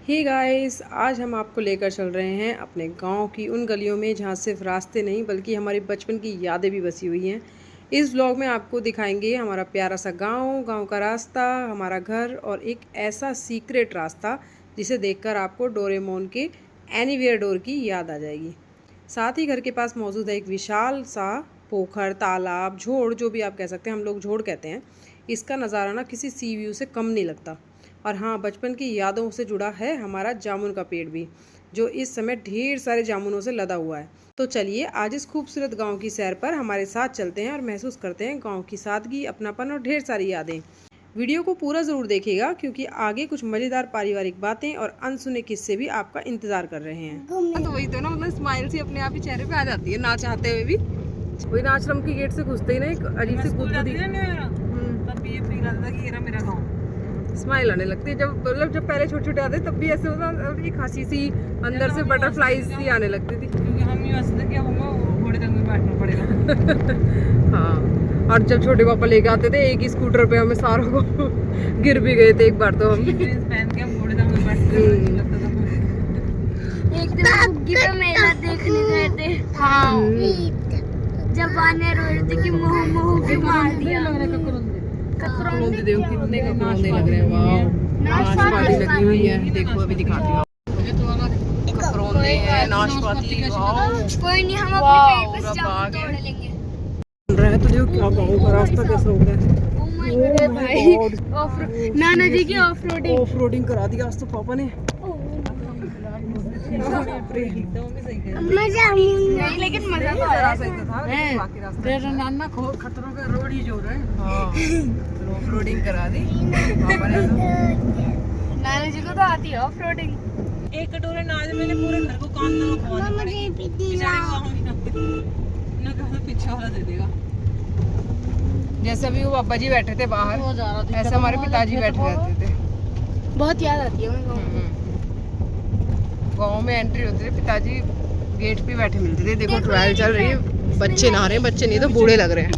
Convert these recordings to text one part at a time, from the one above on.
Hey guys, आज हम आपको लेकर चल रहे हैं अपने गांव की उन गलियों में जहां सिर्फ रास्ते नहीं बल्कि हमारे बचपन की यादें भी बसी हुई हैं। इस व्लॉग में आपको दिखाएंगे हमारा प्यारा सा गांव का रास्ता, हमारा घर और एक ऐसा सीक्रेट रास्ता जिसे देखकर आपको डोरेमोन के एनीवेयर डोर की याद आ जाएगी। साथ ही घर के पास मौजूद है एक विशाल सा पोखर, तालाब, झोड़, जो भी आप कह सकते हैं, हम लोग झोड़ कहते हैं। इसका नज़ारा ना किसी सी व्यू से कम नहीं लगता। और हाँ, बचपन की यादों से जुड़ा है हमारा जामुन का पेड़ भी, जो इस समय ढेर सारे जामुनों से लदा हुआ है। तो चलिए आज इस खूबसूरत गांव की सैर पर हमारे साथ चलते हैं और महसूस करते हैं गांव की सादगी, अपनापन और ढेर सारी यादें। वीडियो को पूरा ज़रूर देखिएगा क्योंकि आगे कुछ मज़ेदार पारिवारिक बातें और अनसुने किस्से भी आपका इंतज़ार कर रहे हैं। तो वही तो ना, मतलब स्माइल सी अपने आप ही चेहरे पे आ जाती है ना चाहते हुए भी। वही ना, आश्रम की गेट से घुसते ही ना एक अजीब सी गुदगुदी स्माइल आने लगती है। जब पहले छोटे छोटे आते तब भी ऐसे होता, एक हंसी सी अंदर से बटरफ्लाईज सी आने लगती थी, क्योंकि हम ये हंसते कि अब हमें घोड़े में बैठना पड़ेगा। हाँ, और जब छोटे पापा लेके आते थे एक ही स्कूटर पे, हमें सारों को गिर भी गए थे एक बार तो हम पहन के हम घोड़े में बैठते थे। एक दिन बुग्गी पे मेला देखने गए थे। हाँ, जब आने रो रहे थे कि मोह मोह के मार दिया। ककरौंदे देखो कितने ककरौंदे लग रहे हैं। वाह, नाशपाती लगी हुई है, देखो अभी दिखाती हूँ। ककरौंदे हैं, नाशपाती। कोई नहीं, हम अपने पेड़ पे जामुन तोड़ लेंगे। सुन रहा है तो देखो क्या गाँव का रास्ता कैसा हो गया भाई। नाना जी की ऑफ रोडिंग करा दिया आज तो पापा ने। नहीं, लेकिन मजा तो आया। नाना खतरों का रोड ही जो रहे। हाँ, ऑफ रोडिंग करा दी पापा ने तो। नाना जी को तो आती है ऑफ रोडिंग। एक कटोरे नाज मैंने पूरे घर को कान में खवाने पड़ेगी। बेचारे को पीछे वाला दे देगा। जैसे अभी वो पापा जी बैठे थे बाहर, ऐसे हमारे पिताजी बैठे रहते थे। बहुत याद आती है गाँव में एंट्री होती थी, पिताजी गेट पे बैठे मिलते थे। देखो ट्रायल चल रही है, बच्चे नहा रहे हैं, बच्चे नहीं तो बूढ़े लग रहे हैं।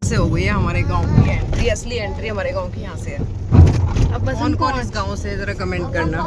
से हो गई है हमारे गांव की एंट्री, असली एंट्री हमारे गांव की यहाँ से है। अब बस कौन इस गांव से, जरा कमेंट करना।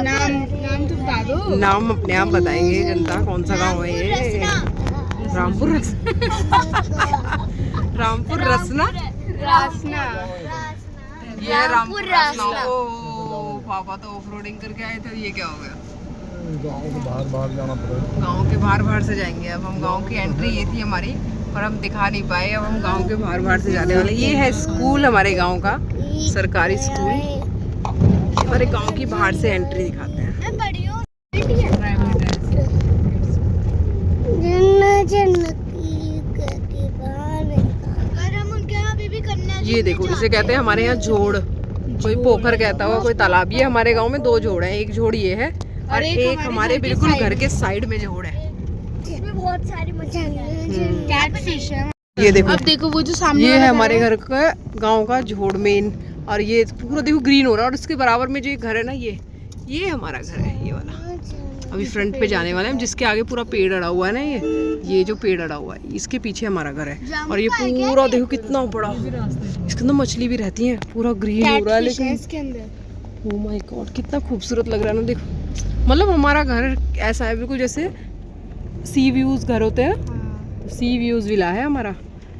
नाम तो बता दो। नाम अपने आप बताएंगे जनता, कौन सा गांव है ये। रामपुर रामपुर रसना, ये रामपुर रसना। ओ पापा तो ऑफ रोडिंग करके आए थे, ये क्या हो गया? गाँव के बाहर जाना पड़ेगा। गांव के बाहर से जाएंगे। अब हम गांव की एंट्री ये थी हमारी, पर हम दिखा नहीं पाए। अब हम गांव के बाहर से जाने वाले। ये है स्कूल हमारे गांव का, सरकारी स्कूल। हमारे गांव की बाहर से एंट्री दिखाते हैं। ये देखो, इसे कहते हैं हमारे यहाँ झोड़, कोई पोखर कहता हुआ, कोई तालाब। ये हमारे गांव में दो झोड़ है, एक झोड़ ये है और एक हमारे बिल्कुल घर के साइड में झोड़ है। इसमें बहुत सारी मछलियां, कैटफिश है। ये देखो, अब देखो वो जो सामने ये है हमारे घर का गांव का झोड़ मेन। और ये पूरा देखो ग्रीन हो रहा है। और उसके बराबर में जो एक घर है ना, ये हमारा घर है, ये वाला। अभी फ्रंट पे जाने वाले हैं, जिसके आगे पूरा पेड़ अड़ा हुआ है ना, ये जो पेड़ अड़ा हुआ है, इसके पीछे हमारा घर है। और ये पूरा देखो कितना बड़ा, इसके अंदर मछली भी रहती है, पूरा ग्रीन हो रहा है लेकिन इसके अंदर। ओह माय गॉड, कितना खूबसूरत लग रहा है ना। देखो, मतलब हमारा घर ऐसा है बिल्कुल जैसे सी व्यूज घर होते हैं। सी व्यूज विला है हमारा।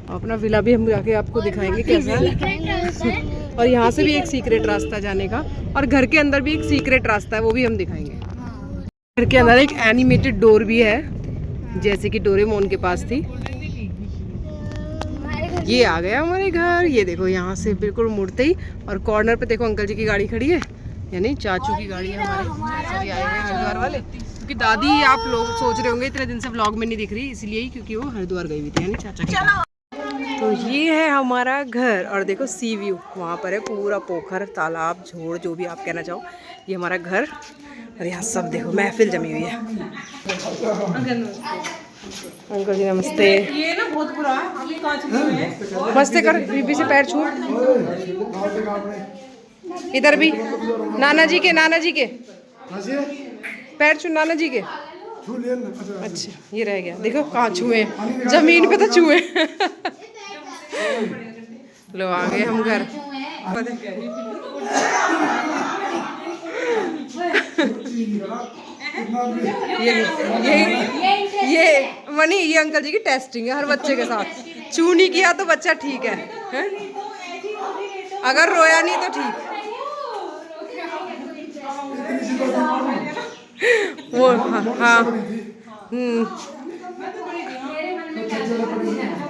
अपना विला भी हम जाके आपको दिखाएंगे कैसा है। और यहाँ से भी एक सीक्रेट रास्ता जाने का, और घर के अंदर भी एक सीक्रेट रास्ता है, वो भी हम दिखाएंगे। घर के अंदर एक एनिमेटेड डोर भी है, जैसे कि डोरेमोन के पास थी। ये आ गया हमारे घर। ये देखो, यहाँ से बिल्कुल मुड़ते ही और कॉर्नर पे देखो अंकल जी की गाड़ी खड़ी है, यानी चाचू की गाड़ी है। हमारे चाचा जी आए हैं हरिद्वार वाले, क्योंकि दादी, आप लोग सोच रहे होंगे इतने दिन से व्लॉग में नहीं दिख रही, इसलिए ही क्योंकि वो हरिद्वार गई हुई थी, यानी चाचा की। तो ये है हमारा घर, और देखो सी व्यू वहाँ पर है, पूरा पोखर, तालाब, झोड़, जो भी आप कहना चाहो। ये हमारा घर, और यहाँ सब देखो महफिल जमी हुई है। अंकल जी नमस्ते। ये ना बहुत बुरा है, अभी कांच में नमस्ते कर, बीबी से पैर छू। इधर भी नाना जी के पैर छू, नाना जी के। अच्छा, ये रह गया, देखो कहाँ छुए, जमीन पे तो छुए। लो आ गए हम घर। ये मनी, ये अंकल जी की टेस्टिंग है हर बच्चे के साथ। चू नहीं किया तो बच्चा ठीक है, हैं? अगर रोया नहीं तो ठीक। वो हाँ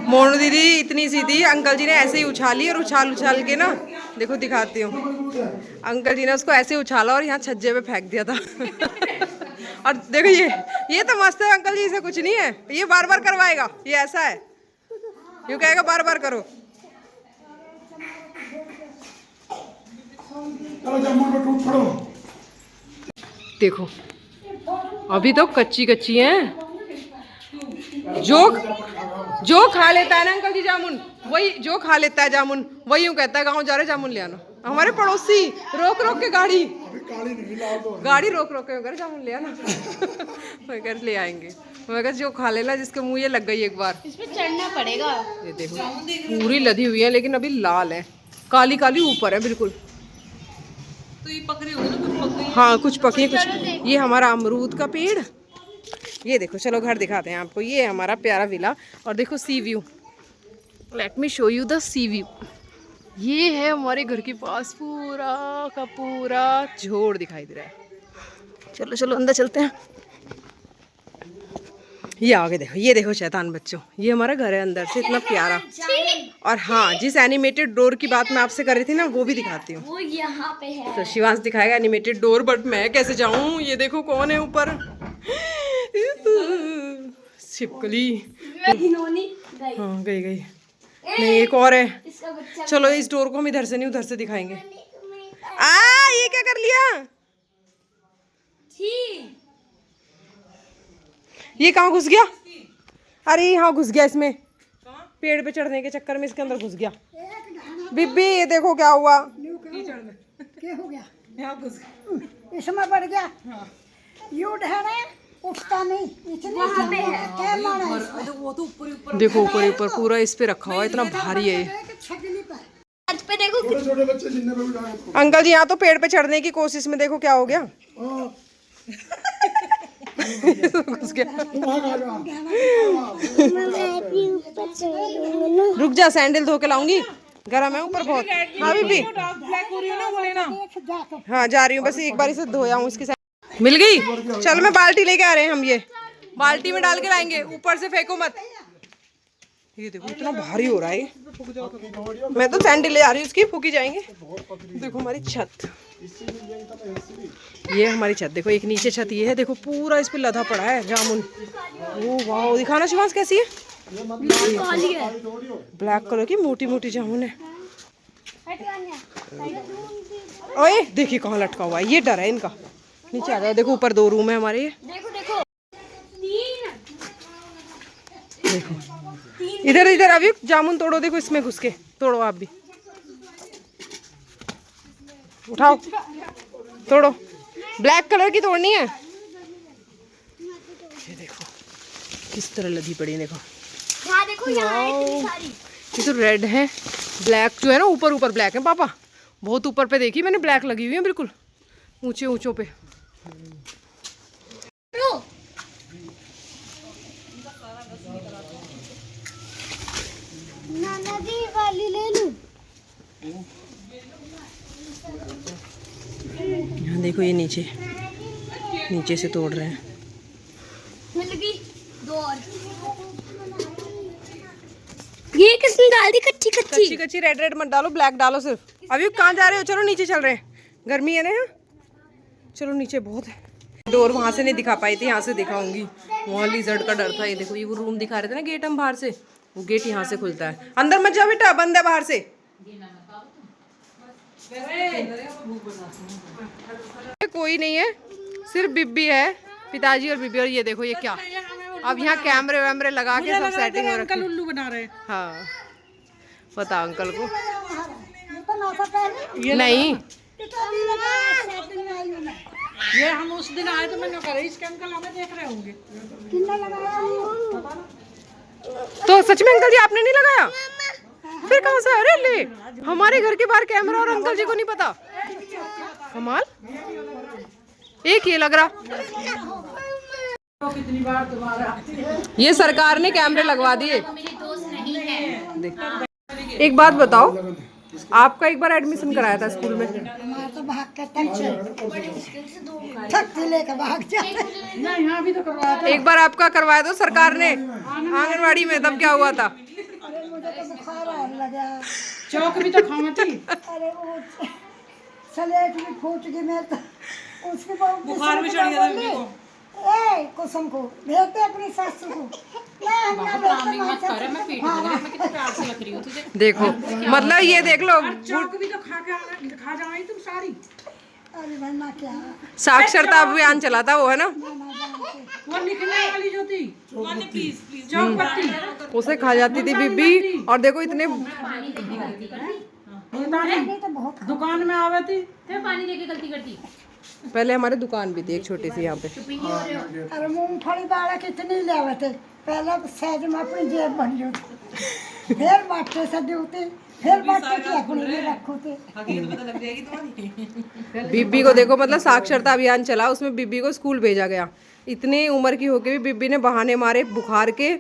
मोनू दीदी इतनी सी थी, अंकल जी ने ऐसे ही उछाली और उछाल के ना, देखो दिखाती हूँ, अंकल जी ने उसको ऐसे उछाला और यहाँ छज्जे पे फेंक दिया था। और देखो ये तो मस्त है अंकल जी, इसे कुछ नहीं है, ये बार बार करवाएगा, ये ऐसा है, यूँ कहेगा बार बार करो। देखो अभी तो कच्ची कच्ची हैं, जो खा लेता है ना अंकल जी जामुन, वही जो खा लेता है जामुन वही यूँ कहता है गाँव जा रहे जामुन ले आना। हमारे पड़ोसी रोक के गाड़ी रोक के अगर जामुन ले आना। मैं ले आएंगे, मैं जो खा लेना, जिसके मुंह ये लग गई एक बार, इस पे चढ़ना पड़ेगा। ये देखो पूरी लदी हुई है लेकिन अभी लाल है, काली काली ऊपर है बिल्कुल। तो ये पकड़ी होगी ना, कुछ पक गई। हाँ कुछ पकी कुछ। ये हमारा अमरूद का पेड़, ये देखो चलो घर दिखाते हैं आपको, ये है हमारा प्यारा विला। और देखो सी view, let me show you the C view. ये है हमारे घर के पास पूरा का पूरा झोड़ दिखाई दे रहा है। चलो चलो अंदर चलते हैं। ये आगे देखो, ये देखो शैतान बच्चों, ये हमारा घर है अंदर से इतना प्यारा। और हाँ, जिस एनिमेटेड डोर की बात मैं आपसे कर रही थी ना, वो भी दिखाती हूँ। वो यहाँ पे है। तो शिवांश दिखाएगा एनिमेटेड डोर, बट मैं कैसे जाऊँ? ये देखो कौन है ऊपर, छिपकली। हाँ गई नहीं, एक और है। चलो इस डोर को हम इधर से नहीं उधर से दिखाएंगे। ये क्या कर लिया? ये कहाँ घुस गया? अरे यहाँ घुस गया, इसमें पेड़ पे चढ़ने के चक्कर में इसके अंदर घुस गया। बिब्बी ये देखो क्या हुआ, क्या हो गया? यहाँ घुस इसमें बढ़ गया। यू ठहरे, उठता नहीं, वहाँ पे है। क्या मारा है? वो तो ऊपर देखो ऊपर पूरा इस पे रखा हुआ, इतना भारी है ये। छत पे देखो। छोटे बच्चे जिन्हें भी उठाए तो अंकल जी यहाँ तो पेड़ पे चढ़ने की कोशिश में देखो क्या हो गया। घुस गया। रुक जा, सैंडल धो के लाऊंगी, गरम है ऊपर बहुत। हाँ बीबी, ब्लैक हो रही है ना, वो लेना। हाँ जा रही हूँ, बस एक बार इसे धोया हूँ इसकी। मिल गई? चल मैं बाल्टी लेके आ रहे हैं हम, ये बाल्टी में डाल के लाएंगे, ऊपर से फेंको मत। ये देखो इतना भारी हो रहा है, मैं तो सैंडल ले आ रही हूँ उसकी, फूकी जाएंगे। देखो हमारी छत, ये हमारी छत देखो, एक नीचे छत ये है, देखो पूरा इस पे लदा पड़ा है जामुन। ओ वाह, दिखाना शिवांश कैसी है? ब्लैक कलर की मोटी मोटी जामुन है। ओए देखिए कहाँ लटका हुआ है, ये डर है इनका। नीचे आ गया, देखो ऊपर 2 रूम है हमारे। ये देखो देखो इधर अभी जामुन तोड़ो, देखो इसमें घुस के तोड़ो, आप भी उठाओ तोड़ो, ब्लैक कलर की तोड़नी है। ये देखो किस तरह लगी पड़ी, देखो यहाँ देखो, यहाँ है कितनी सारी। ये तो रेड है, ब्लैक जो है ना ऊपर ब्लैक है पापा, बहुत ऊपर पे देखी मैंने, ब्लैक लगी हुई है बिल्कुल ऊंचों पे। नदी वाली ले लूं। यहाँ देखो ये नीचे से तोड़ रहे हैं। मिल गई 2 और। ये किसने डाल दी कच्ची? रेड मत डालो, ब्लैक डालो सिर्फ। अभी कहाँ जा रहे हो? चलो नीचे चल रहे हैं, गर्मी है ना यहाँ, चलो नीचे बहुत है। डोर वहाँ से नहीं दिखा पाई थी, यहाँ से दिखाऊंगी, वहाँ लिजर्ड का डर था। ये देखो ये वो रूम दिखा रहे थे ना गेट हम बाहर से, वो गेट यहाँ से खुलता है। अंदर मत जाओ बेटा, बंद है बाहर से। कोई नहीं है, सिर्फ बिब्बी है, पिताजी और बिब्बी। और ये देखो ये क्या, अब यहाँ कैमरे वैमरे लगा के सब सेटिंग हो रखी है। उल्लू बना रहे हैं। हाँ पता अंकल को ये नहीं। ये हम उस दिन आए तो मैंने कहा इसके अंकल हमें देख रहे होंगे। तो सच में अंकल जी आपने नहीं लगाया? फिर कहाँ से? अरे ले, हमारे घर के बाहर कैमरा और अंकल जी को नहीं पता। कमाल। एक ये लग रहा। कितनी बार तुम्हारा ये सरकार ने कैमरे लगवा दिए। देख, एक बात बताओ, आपका एक बार एडमिशन कराया था स्कूल में? हमारा तो भाग के थक से लेकर भाग जाते। ना यहाँ भी तो करवाया था। एक बार आपका करवाया था सरकार ने आंगनवाड़ी में, तब क्या हुआ था? अरे मुझे तो बुखार आने लगा। चौक भी तो खाना थी। अरे वो स्लेट भी फूट गई। मैं तो उसके बाद बुखार भी चढ़ गया था मम्मी को। ए कुसुम को भेजते अपनी सासू को। ना हम ना भेजते। मैं पीट दूंगी, मैं कितने प्यार से रख रही हूँ तुझे। देखो मतलब ये देख लो, चौक भी तो खा जाओगी तुम सारी। अरे वरना क्या साक्षरता अभियान चला था वो, है ना? वो लिखने वाली जो थी, प्लीज चौक पट्टी, उसे खा जाती थी बीबी। और देखो इतने तो बहुत दुकान में आवे थी। पानी लेके गलती करती। पहले हमारे दुकान भी थी एक छोटी सी यहाँ पे। अरे मूंगफली बाड़ा कितनी ले थे। पहले सहज में अपनी जेब बन जाती, फिर बाटे से दूती, फिर बाटे की अपनी भी रखो थे। बीबी को देखो, मतलब साक्षरता अभियान चला, उसमें बीबी को स्कूल भेजा गया। इतनी उम्र की होके भी बीबी ने बहाने मारे बुखार के,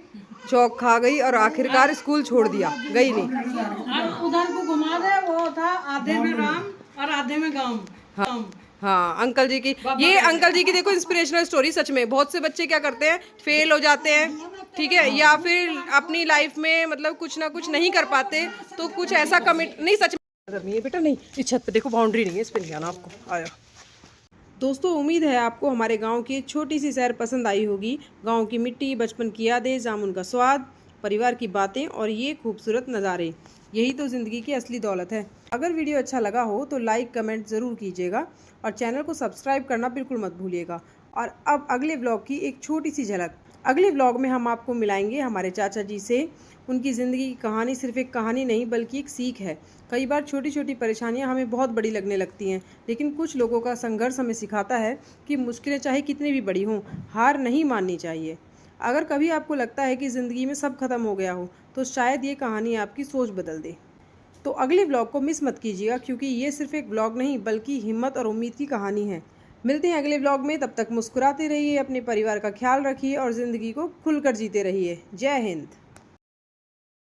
चौक खा गई और आखिरकार स्कूल छोड़ दिया, गई नहीं। अब उधर को घुमा दे, वो था आधे में राम और आधे में गाँव। हाँ, अंकल जी की, ये अंकल जी की देखो इंस्पिरेशनल स्टोरी। सच में बहुत से बच्चे क्या करते हैं, फेल हो जाते हैं, ठीक है, या फिर अपनी लाइफ में मतलब कुछ ना कुछ नहीं कर पाते, तो कुछ ऐसा कमिट नहीं, सच में नहीं है बेटा, नहीं। इस छत पे देखो बाउंड्री नहीं है, इस पे नहीं आना आपको। आया दोस्तों, उम्मीद है आपको हमारे गांव की एक छोटी सी सैर पसंद आई होगी। गांव की मिट्टी, बचपन की यादें, जामुन का स्वाद, परिवार की बातें और ये खूबसूरत नज़ारे, यही तो ज़िंदगी की असली दौलत है। अगर वीडियो अच्छा लगा हो तो लाइक कमेंट ज़रूर कीजिएगा और चैनल को सब्सक्राइब करना बिल्कुल मत भूलिएगा। और अब अगले व्लॉग की एक छोटी सी झलक। अगले व्लॉग में हम आपको मिलाएंगे हमारे चाचा जी से। उनकी ज़िंदगी की कहानी सिर्फ एक कहानी नहीं बल्कि एक सीख है। कई बार छोटी छोटी परेशानियां हमें बहुत बड़ी लगने लगती हैं, लेकिन कुछ लोगों का संघर्ष हमें सिखाता है कि मुश्किलें चाहे कितनी भी बड़ी हों, हार नहीं माननी चाहिए। अगर कभी आपको लगता है कि ज़िंदगी में सब खत्म हो गया हो, तो शायद ये कहानी आपकी सोच बदल दे। तो अगले व्लॉग को मिस मत कीजिएगा, क्योंकि ये सिर्फ एक व्लॉग नहीं बल्कि हिम्मत और उम्मीद की कहानी है। मिलते हैं अगले व्लॉग में, तब तक मुस्कुराते रहिए, अपने परिवार का ख्याल रखिए और ज़िंदगी को खुलकर जीते रहिए। जय हिंद।